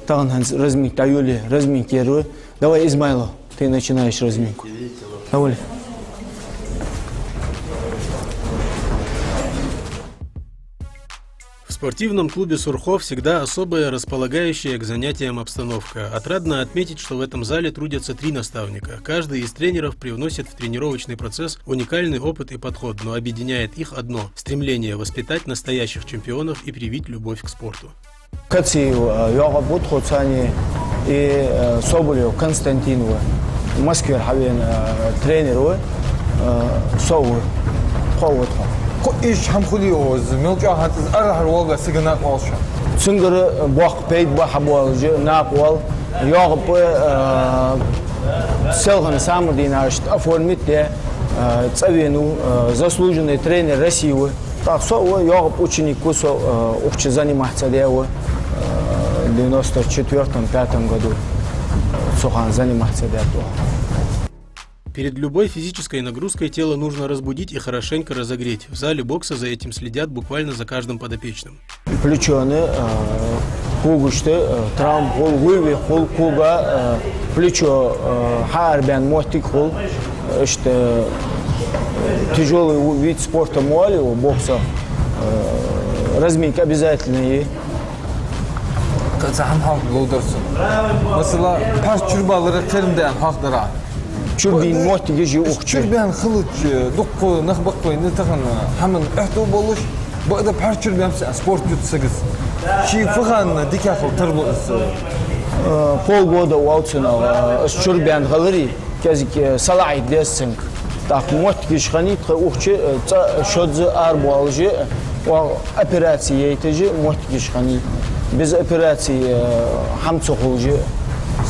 Таган разминка, Таюли, разминки. Давай, Измайлов, ты начинаешь разминку. Давай. В спортивном клубе «Сурхов» всегда особая, располагающая к занятиям обстановка. Отрадно отметить, что в этом зале трудятся 3 наставника. Каждый из тренеров привносит в тренировочный процесс уникальный опыт и подход, но объединяет их одно – стремление воспитать настоящих чемпионов и привить любовь к спорту. И Соболев, Константинова, в Москве тренеру Соур, Ховатха. إيش حمخليوز ملجأ هات أرح الواقع سجنات مالشة. سنجر باق بيت بحبوال ناقوال يعقب سلغن سامر دينارشت أفول متى تسوينو заслуженный тренер России. Так что يعقب ученик кусо учит заниматься дело в 94-5 году. Сухан заниматься дело. Перед любой физической нагрузкой тело нужно разбудить и хорошенько разогреть. В зале бокса за этим следят буквально за каждым подопечным. Плечоны, кугушты, травм, хол, вылви, хол, куга, плечо, харбян, мостик, хол. Это тяжелый вид спорта муали, бокса. Разминка обязательно. Как сам хак лодерсон. Mesela pas çırbaları terimden haklara. Çurbin mostigi ji uxçu. Çırban xılıç, duqqu, naxbaqı, nitaqan, hamın ehtu boluş. Bu da pas çırban sport yutsagız. Şi fıgan dikafıl tırbılız. Полгода у Алцина с Чурбян говори, казик салай десинг. Так мостigi шханит уxçu şodzu arbualji операции ейтежи мостigi шханит. Без операции хамцохолжи.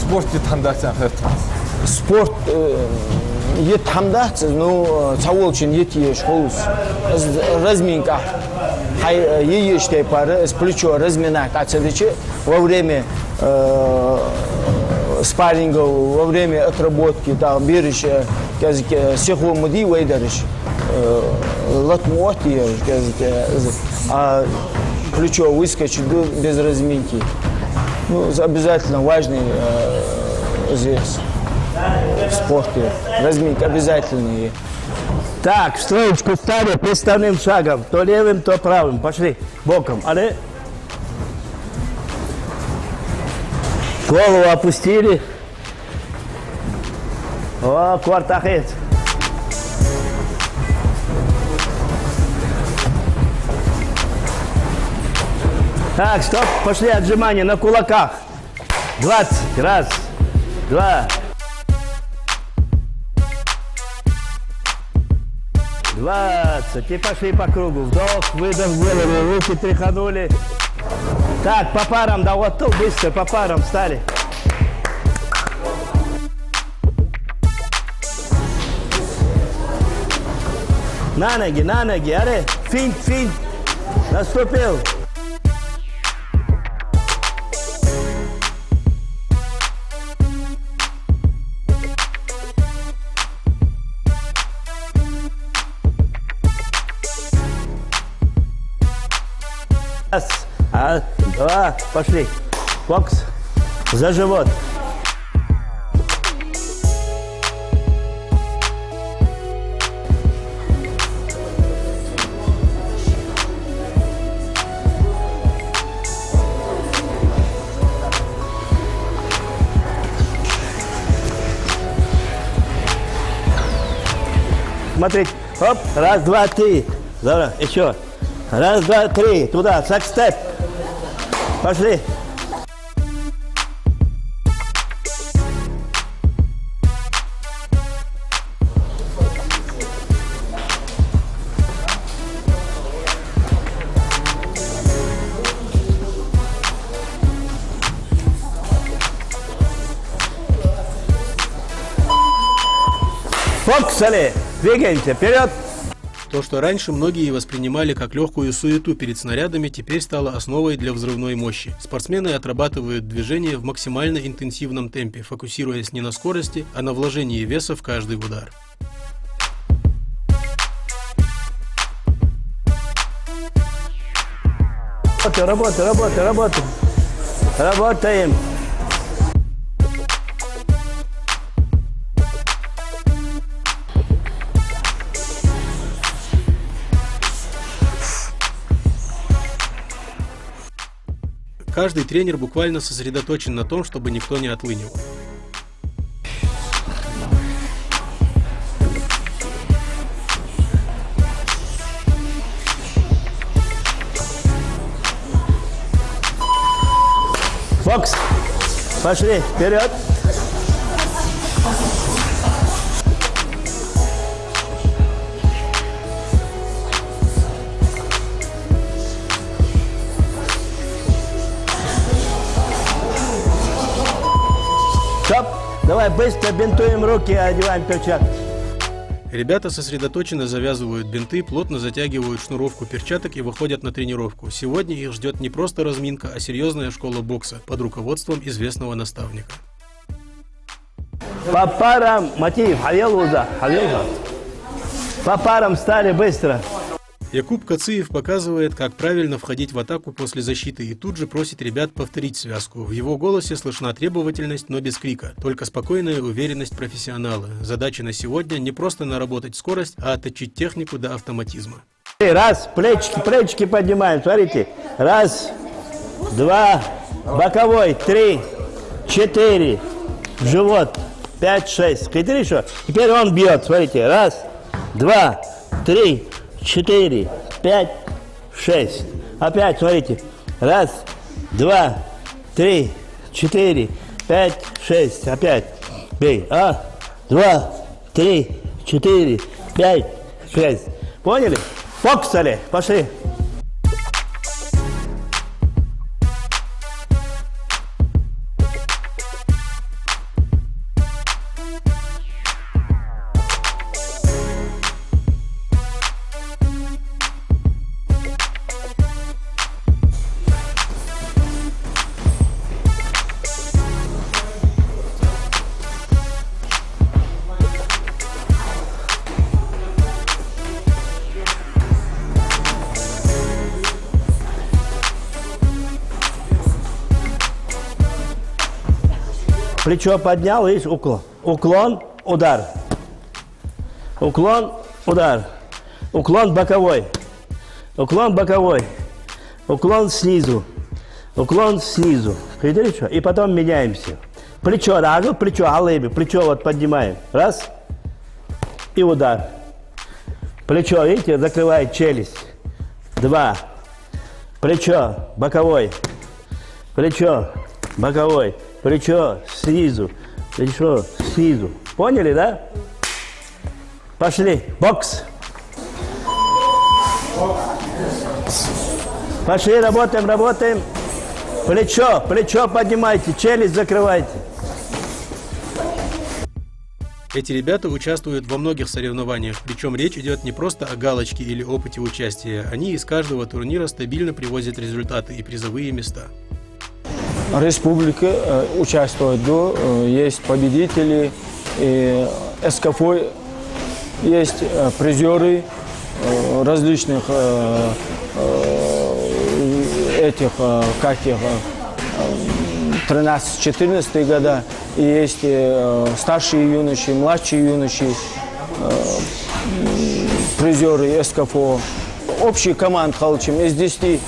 Sport yutandaksan xırtmaz. Спорт етхамдахц, но цаволчин етиеш холус. Разминка. Хай еештэй пары с плечо разминать. Отсюда во время спарринга, во время отработки, там берешь, казик сеху муди вейдериш, латмуати, казик, а плечо выскочит без разминки. Ну, обязательно важный здесь. В спорте. Разминка обязательные. Так, в строечку стали приставным шагом. То левым, то правым. Пошли. Боком. Але. Голову опустили. О, квартахет. Так, стоп. Пошли отжимания на кулаках. 20. Раз. Два. 20. И пошли по кругу. Вдох, выдох, голову, руки тряханули. Так, по парам, да вот тут быстро, по парам встали. На ноги, аре. Финт, финт. Наступил. Раз, два, пошли. Бокс за живот. Смотрите, хоп, раз, два, три. Здорово, еще. Раз, два, три. Туда, сак-степ. Пошли. Фокусали. Двигаемся вперед. То, что раньше многие воспринимали как легкую суету перед снарядами, теперь стало основой для взрывной мощи. Спортсмены отрабатывают движения в максимально интенсивном темпе, фокусируясь не на скорости, а на вложении веса в каждый удар. Работай. Работаем. Каждый тренер буквально сосредоточен на том, чтобы никто не отлынивал. Бокс. Пошли, вперед. Стоп. Давай быстро бинтуем руки, одеваем перчатки. Ребята сосредоточенно завязывают бинты, плотно затягивают шнуровку перчаток и выходят на тренировку. Сегодня их ждет не просто разминка, а серьезная школа бокса под руководством известного наставника. По парам, Матиев, Хавелуза. По парам стали быстро. Якуб Кациев показывает, как правильно входить в атаку после защиты, и тут же просит ребят повторить связку. В его голосе слышна требовательность, но без крика, только спокойная уверенность профессионала. Задача на сегодня не просто наработать скорость, а отточить технику до автоматизма. Раз, плечики поднимаем, смотрите. Раз, два, боковой, 3, 4, в живот, 5, 6. Смотрите, что? Теперь он бьет, смотрите. Раз, два, 3, 4, 5, 6. Опять, смотрите. Раз, два, 3, 4, 5, 6. Опять. Бей. 2, 3, 4, 5, 6. Поняли? Боксали. Пошли. Плечо поднял, видишь, уклон. Уклон, удар. Уклон, удар. Уклон боковой. Уклон боковой. Уклон снизу. Уклон снизу. Видели что? И потом меняемся. Плечо, да, плечо, алыби. Плечо вот поднимаем. Раз. И удар. Плечо, видите, закрывает челюсть. 2. Плечо, боковой. Плечо, боковой. Плечо снизу, плечо снизу. Поняли, да? Пошли. Бокс. Пошли, работаем. Плечо поднимайте, челюсть закрывайте. Эти ребята участвуют во многих соревнованиях, причем речь идет не просто о галочке или опыте участия. Они из каждого турнира стабильно привозят результаты и призовые места. Республика участвует, есть победители, и СКФО, есть призеры различных этих, 13-14 года, и есть старшие юноши, младшие юноши, призеры СКФО. Общий команд получим из 10,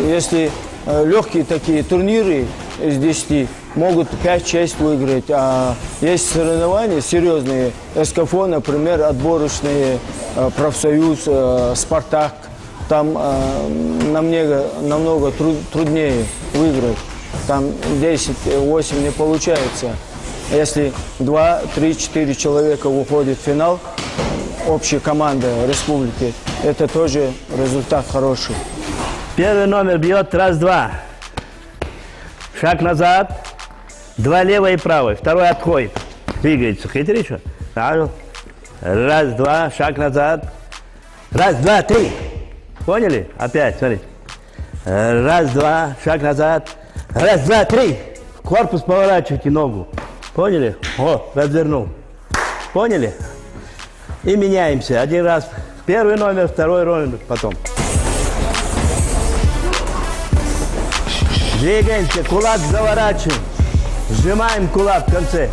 если легкие такие турниры из 10 могут 5-6 выиграть, а есть соревнования серьезные, СКФО, например, отборочные, профсоюз, Спартак, там намного труднее выиграть, там 10-8 не получается. Если 2, 3, 4 человека выходит в финал, общая команда республики, это тоже результат хороший. Первый номер бьет, раз, два. Шаг назад. 2 левый и правый. Второй отходит. Двигается. Хитрый что? Раз, два. Шаг назад. Раз, два, 3. Поняли? Опять, смотрите. Раз, два. Шаг назад. Раз, два, 3. Корпус поворачивайте ногу. Поняли? О, развернул. Поняли? И меняемся. Один раз первый номер, второй номер потом. Двигаемся, кулак заворачиваем. Сжимаем кулак в конце.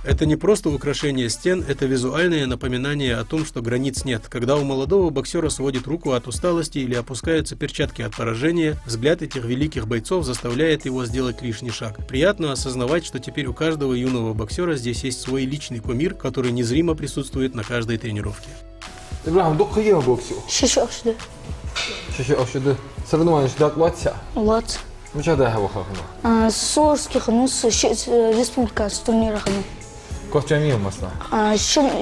Это не просто украшение стен, это визуальное напоминание о том, что границ нет. Когда у молодого боксера сводит руку от усталости или опускаются перчатки от поражения, взгляд этих великих бойцов заставляет его сделать лишний шаг. Приятно осознавать, что теперь у каждого юного боксера здесь есть свой личный кумир, который незримо присутствует на каждой тренировке. ابراهيم دوق خيها بوكسيو شيشة أشده شيشي أوشد سرنا ما نشدك واتسع لات مش هذا هو خاخنا سورسكي خنوس شيت республиканский турнир خنو كوت جميع مثلا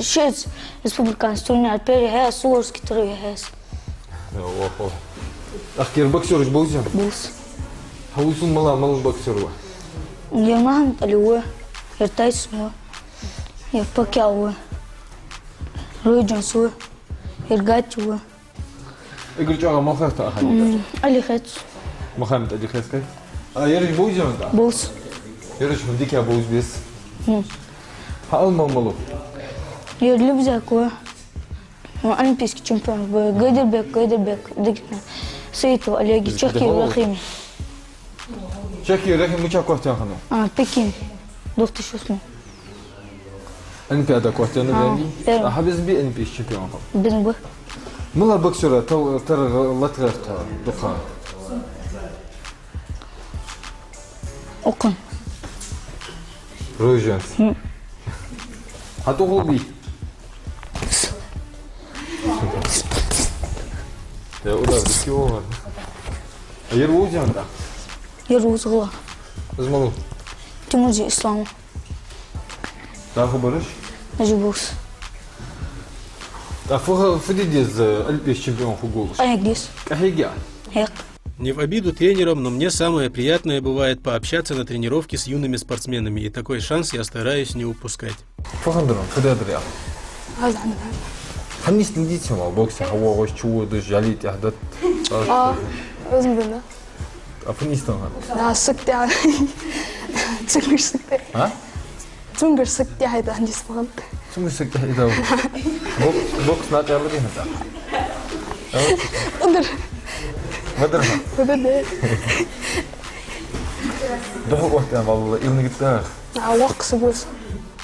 شيت республиканский турнир перед هاي سورسكي تري هاس هو أخير بوكسيو رج بوزيم بوس هوسون ملا بوكسيو يومهم تلوه يرتايسوا يبكيوا روجنسوا يرجعوا اقول جاها ما خفت أخي اللي خد ما خمت أدي خيس كي يرج بوزيم أنت بوس يرج من ديك يا بوز بس هقول ما ملو يرلب زاكوا олимпийский чемпион Гайдербек дикна Сейту Олеги Чехии Рахими شكي رحم مش كوت أخنا Пекин 2008 أنبيادا كوت أنا إيه. بني أحبس بي أنبي الشامبيون بنبه ملا بوكسيو ترى لا تغيرت دخان Окон روجنس هتقول بي يا أولاد بكيوه يروج أنت Ярузгла اسمه Тимурзи Исламу تاخو برش Жибус أفوها فدي ديز ألبي الشامبيون خجولش Аягдис كهيجا Хек Не в обиду тренерам, но мне самое приятное бывает пообщаться на тренировке с юными спортсменами, и такой шанс я стараюсь не упускать. فخندرون فدي أدري هذا عندنا حنيس نديت ما بوكس هو وش شو دش جاليت أحدث عندنا أفنيستان هذا لا سكتي على تنقر سكتي ها تنقر سكتي هذا عندي صغنط شو مسك إذا بوكس ناتي على دي هذا قدر بدرها بدر ده هو وقت أنا والله يوم قلت وقص بوس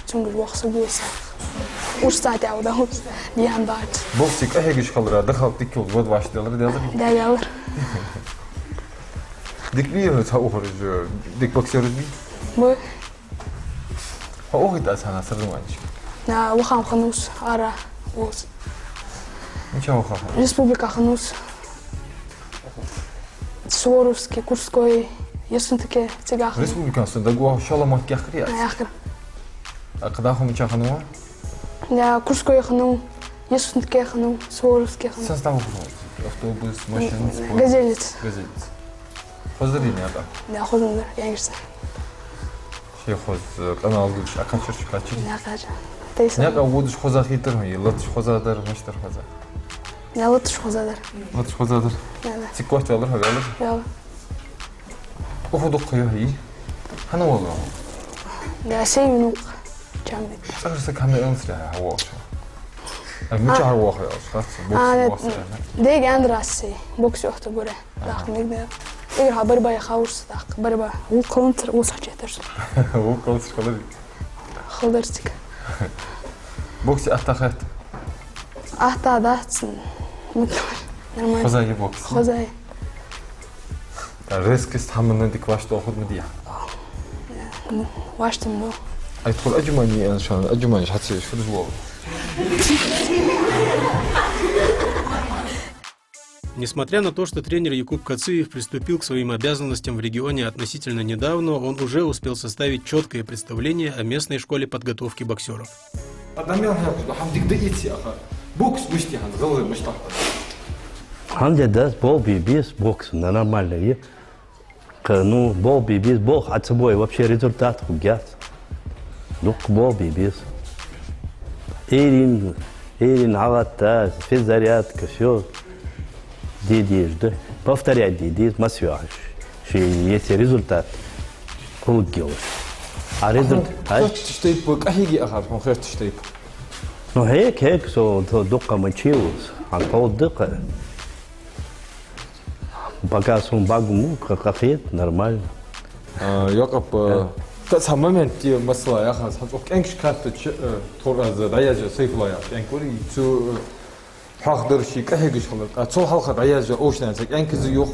تنقر وقص بوس وش ساعتي عوده دي هم بعد بوكسك أهيجش خلرا دخل تيكو بود واش دلر ده يالر ديك بيه هو خرج ديك بوكسر بي بو هو قد أسهل سر ما نشوف نا وخام خنوس أرا وس مش هو خاف республика خنوس Суворовский, Курской, Ясунтаке, Цигах. республикан сындагуа шалама кяхрия Яхр. акадаху мича хануа Я Курской хану, Ясунтаке хану, Суворовский хану. состав автобус машина спорт Газелец. газет хозрин яда Я хозундер, я гирсе. شي خوز канал гуш акачыр чукачы Я кажа. Тейса. няка водыш хоза хитер хой латш хоза дар маштар хоза Я латыш хозадер. латш хоза дар Я. сикват алар хагал Я. охудук хой хана вала Я сей минут. Чамбит. сагрса камеран сра хавош мича хавош хас бокс Деги Андрасси, бокс ёхта буре. Дах мигнер. Игра барба я хаус дах барба. У контр у сачетер. هو كوتش خلاص Халдерстик. بوكس اتخذت Ахта дат. Нормально. خزاي بوكس Хозай. ريسك استحملنا ديك واش تاخذ مديح Ваштым до. ادخل اجمل ان شاء الله اجمل حتصير شو الجواب Несмотря на то, что тренер Якуб Кациев приступил к своим обязанностям в регионе относительно недавно, он уже успел составить четкое представление о местной школе подготовки боксеров. Ханде даст бол бибис бокс нормально е. Ну бол бибис бол от собой вообще результат хугят. Ну бол бибис. Эрин агата, физзарядка, все. Дидиш, да. Повторять дидиш, масюаш. Если результат хугелш. А результат? Штейп кахиги ахар, он херт штейп. Ну хек, со докка мочилус. А колдыка. Пока сум багму, как это нормально. Якоб, тот момент те масла яха, саток энкш карты тораз даяжа сейфлая. Энкори цу хахдырши кахигиш халат. А цол халха даяжа ошнан сак энкиз юх.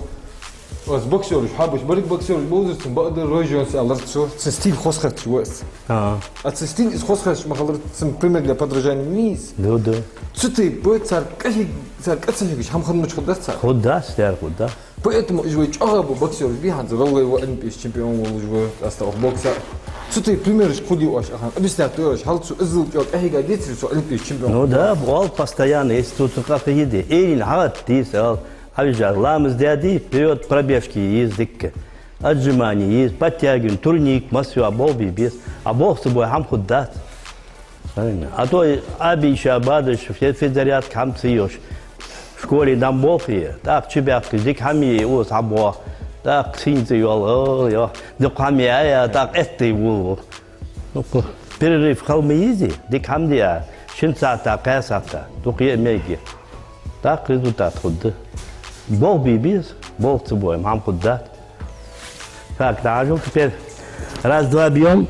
Аз боксер, хабыш барик боксер бозерсин бадар ройжонс аларцо, стиль хосхат чуэс. А стиль из хосхат махаларцин пример для подражания низ. Да. Цуты бой цар кахигиш хамханмуч худаса. Худа. Поэтому живой чагабу боксер бихан завалгай в олимпийс чемпион был живой остав бокса. Цуты пример шкуди ваш ахан. Объясняю, то есть халцу изл чаг ахига дитри со олимпийс чемпион. Ну да, бол постоянно, если тут как еды. Эрин хат тисал. Авижар, ламыз дяди, вперед пробежки есть, дикка. Отжимания есть, подтягиваем, турник, масю, бол бибис. А бог с собой хам худат. А то аби еще обадыш, физзаряд хам циешь. В школе дам болфи, так чебятка, дик хами ус або, так синцы йол, дик хами ая, так это его. Перерыв в холме езди, дик хамдия, шинцата, кайсата, только я меги. Так результат худ. Бол бибис, бол с собой, мам худат. Так, нажал теперь. Раз-два бьем.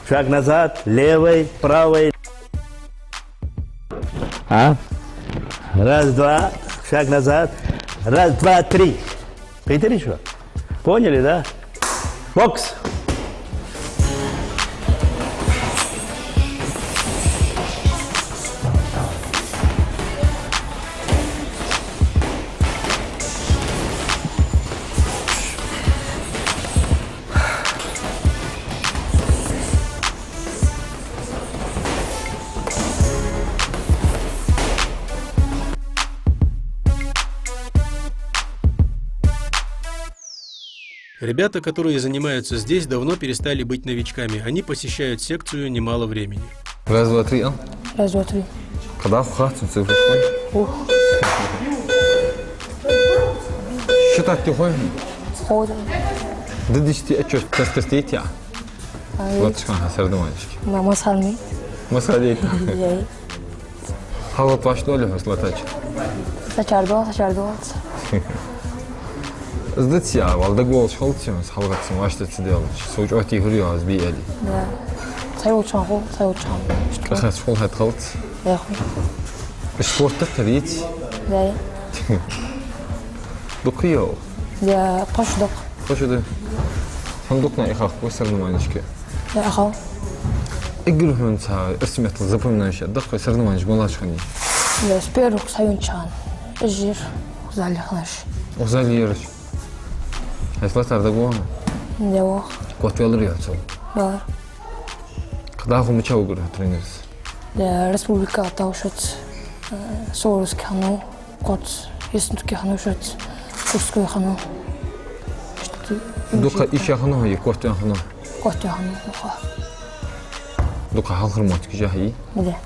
Шаг назад, левый, правый. Раз-два, шаг назад. Раз, два, три. Видите что? Поняли, да? Бокс. Ребята, которые занимаются здесь, давно перестали быть новичками. Они посещают секцию немало времени. Раз, два, три, а? Раз, два, три. Когда в хату цифры школы? Считать ты ходишь? Ходим. До 10 отчет тест я. Вот что, сардуманчики. Мама сами. Масалей. Яй. Халат ваш доля слотач. Сачардуал. Сдатья, валда голос холтим, с халгатсом вашта цедел. Соуч оти хурю аз биели. Да. Сайучан. Ахас фол хат халт. Яху. Спорт тарит. Яй. Дукио. Я пошдок. Пошуды. Хандукна ихах сардуманчики. Яху. Игру хунца, эстимет запоминаешь, дакка сардуманч балашхани. Я сперу сайунчан. Жир. Залихнаш. Узалиерш. Айслатар да гуана. Яо. Кот велер яцал. Да. Когда ху мчау гура тренерс. Я республика таушат. Соурский хану. Кот. Еснутский хану шат. Курской хану. Дука ища хану и кот хану. Кот хану. Дука халхр мотки жахи. Да.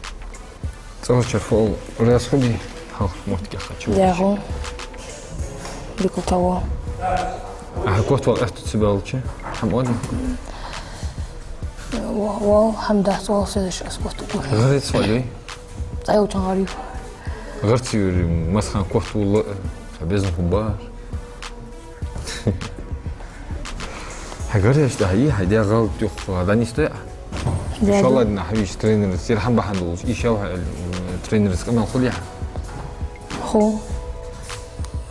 Цохчер фол расходи халхр мотки хочу. Яо. Бикутаво. А кот вал эрт цибалчи. Хамод. Вау, хамда соусыш аспорт. Гэрит свали. Сайучан гариф. Гэрти масхан кот вал без хубар. هجري اشتهي هدي غلط يخ هذا نستطيع ان شاء الله ان حبيش ترينر تصير حبه حندوش ايش هو الترينرز كمان خليها خو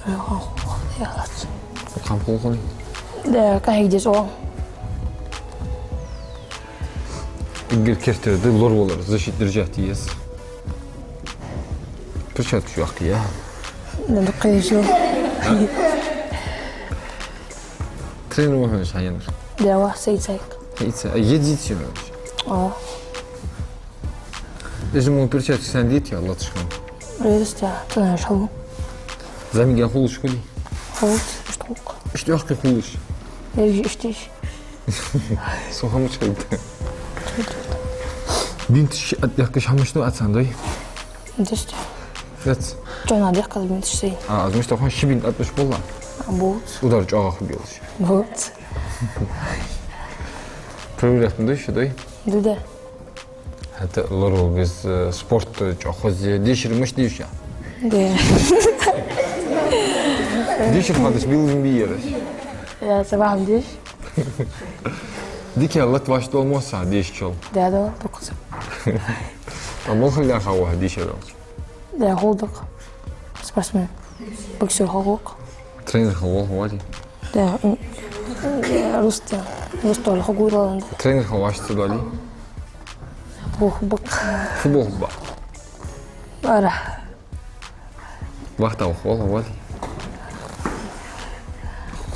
يا كم خلي ده كهي جزء الجل كرتر دي لور ولا زش درجات يس برشات شو اخيها Дақай жыл. Тренер болғанша аяңыр. Дева сейцайк. Едите вообще. Если мы перчатки сам дети, Allah тышқан. Резостя, ты знаешь, халу. Замиген хулыш хули. Халут, штук. Что яқы хулыш? Ежи іштеш. Сухамыш қайды. Бинтиш яқы шамышну атсан дой. Дестя. Фец. Жойна дек қаз бен тішсей. Азмыш тақан шибин атмыш болла. Будет. Удар жағақ белыш. Будет. Проверяттың дой ше дой. Дуде. Хәтті лору біз спортты жоқыз дешіріміш дейші. Де. Дешір қадыш білдің бейеріш. Я сабахым деш. Дике лат вашты олмоса деш чол. Де да, тоқызым. Амол хылдар қауа дешір ол. Де холдық. Спортсмен. Боксер холдық. Тренер қауа вали. Де. Русты. Русты олық гуйлаланды. Тренер қауа ашты дали. Бұқ. Футбол ба. Ара. Вахта ухвала вали.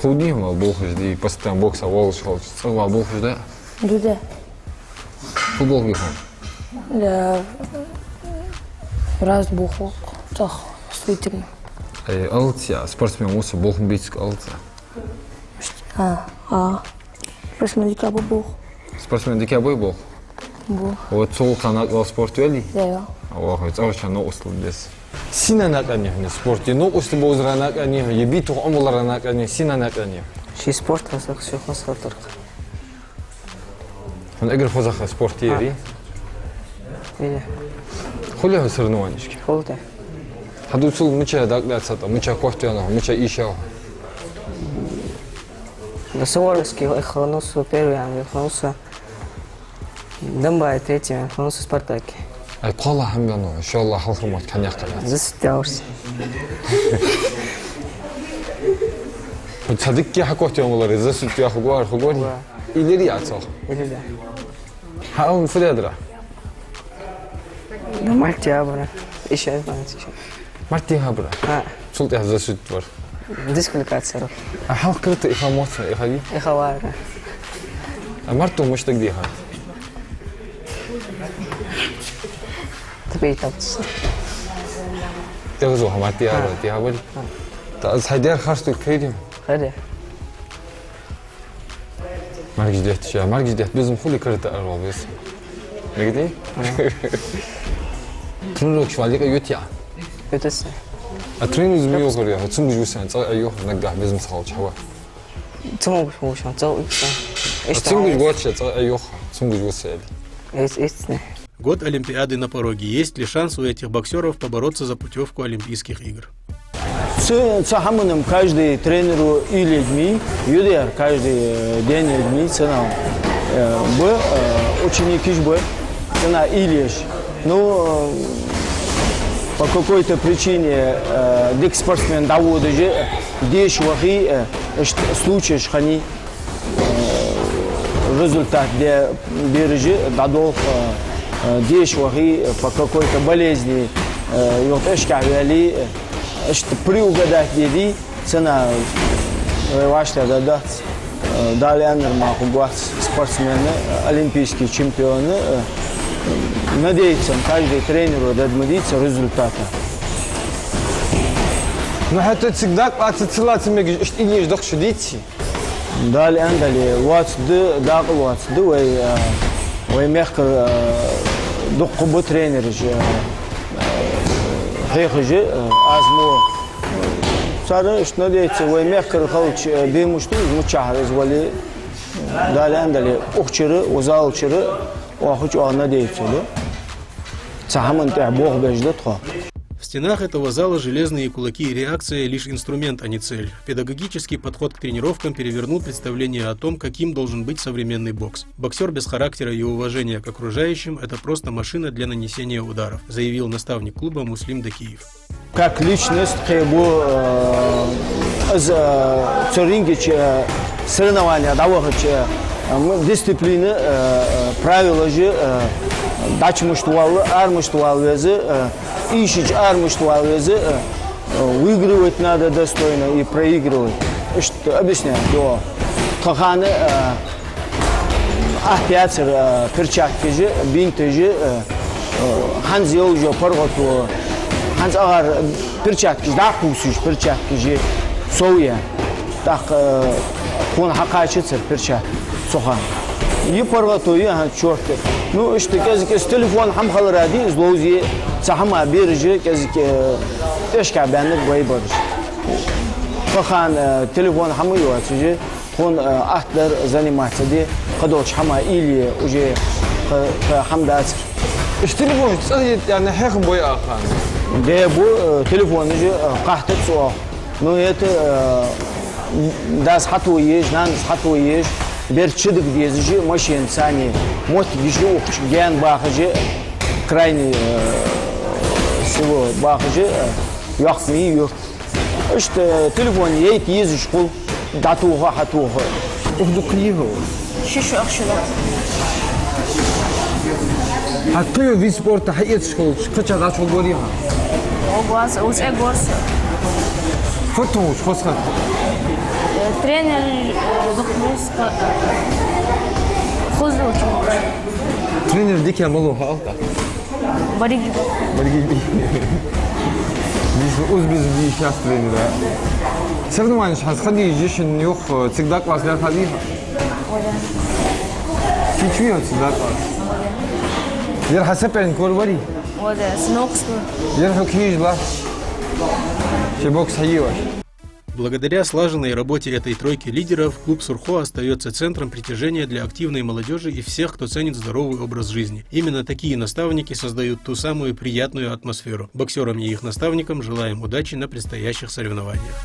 Худи мал болхыш ди постоянно бокса волш холч. Сова болхыш да. Дуде. Футбол бихом. Де. Раз бұқ. Тақ. Суйтірме. Алтия спортсмен осы болхым бейтсік алтия. Спортсмен дика бұқ. Спортсмен дике бой бол. Бұқ. Вот сол канат вал спорт вели. Де. Ох, царша но услуг без. Сина накани в спорте, но услуг бозра накани, ебиту омолара накани, сина накани. Ши спорт хасах ши хасатар. Он игр фозаха спортиери. Виде. Хули он соревнованишки. Холда. Хадуцул муча дагляться, муча кофтяна, муча ища. Да Суворовский хлонусу первый, а хлонусу Дымбай третий, хлонусу Спартаки. Ай қала хамбяно, иншалла халқымат каняқта. Засыттяурся. Вот садикки хакот ямолар, засыття хугуар хугуари. Илери ацал. Или да. Хаун фредра. Да мальтия бара. Еще один еще. Мартин хабра. Султя засыттвар. Дисквалификация. А халк крыта ихамоца, ихаги. Ихавара. А марту муштак диха. Теперь тапцы. Тегзу хамати ара, тихабали. Та сайдер харсту кридим. Хаде. Маргиз дехтша, маргиз дехт безум хули крыта ара без. Нигди? Тренер швалика ютя. Это все. А тренер змею говоря, вот сумгуж усан, ца айох нагда безум салч хава. Цумуш мушан, цау иксан. Сумгуж гоча, ца айох, сумгуж усел. Истинно. Год Олимпиады на пороге. Есть ли шанс у этих боксеров побороться за путевку Олимпийских игр? Цахаманом каждый тренеру и людьми, юдер каждый день людьми цена. Б ученики ж б цена или ж. Ну по какой-то причине дик спортсмен доводит же деш вахи случай шхани результат где бережи дадол деш вахи по какой-то болезни что приугадать деди цена ваша да далее нормально спортсмены олимпийские чемпионы надеется каждый тренер добиться результата. Ну это всегда отцелаться мне что не ждешь что дети. Далее андали ватсды да ватсды вай мягко докубы тренер же хейхже азмо сара что надеется вай мягко халч бемушту мучахар звали далее андали ухчыры узалчыры вахуч надеется да сахаман ты бог беждет ха. В стенах этого зала железные кулаки и реакция – лишь инструмент, а не цель. Педагогический подход к тренировкам перевернул представление о том, каким должен быть современный бокс. Боксер без характера и уважения к окружающим – это просто машина для нанесения ударов, заявил наставник клуба Муслим Дакиев. Как личность, соревнования, дисциплины, правила же, дача муштуалы, ар муштуалы, ишич ар муштуалы, выигрывать надо достойно и проигрывать. Что объясняю, то Хаханы ахпиацер перчатки же, бинты же, ханзел же, парготу, ханз агар перчатки, да кусуш перчатки же, соуя, так он хакачится перчатки, сухан. И парготу, и черт. Ну, что казик с телефон хамхал ради, злоузи, сахама биржи, казик эшкабанник вайбарж. Хахан телефон хамует уже, он ахтер занимается, де ходоч хама или уже хамдацер. телефон يعني حيخم بوي آخر Де бу телефон уже кахтет суах. Ну это дас хатуеш, нан хатуеш, берчидик дезжи машин сани, мотигиши ухч ген бахжи крайний всего бахжи яхми юр. Что телефон ейт езжи кул датуха хатуха. أخذ كليه شو أخشله حتى في سبورت حقيقة شغل كتشا دا شغل بوريها Oglas, uz Egors, فتوش فسخت trener dokuz Khuzluç, ترينر ديك يا ملو هالتا Barigi. بريجي biz bir şahs treneri. Sevdim aynı şahs. Hadi yiyeceksin yok. Sigdak klas ver hadi. Hiç mi yok sigdak klas? Yer hasep en korvari. وده سنوكس. Yer hokeyci la. Şey boks hayı var. Благодаря слаженной работе этой тройки лидеров, клуб Сурхо остается центром притяжения для активной молодежи и всех, кто ценит здоровый образ жизни. Именно такие наставники создают ту самую приятную атмосферу. Боксерам и их наставникам желаем удачи на предстоящих соревнованиях.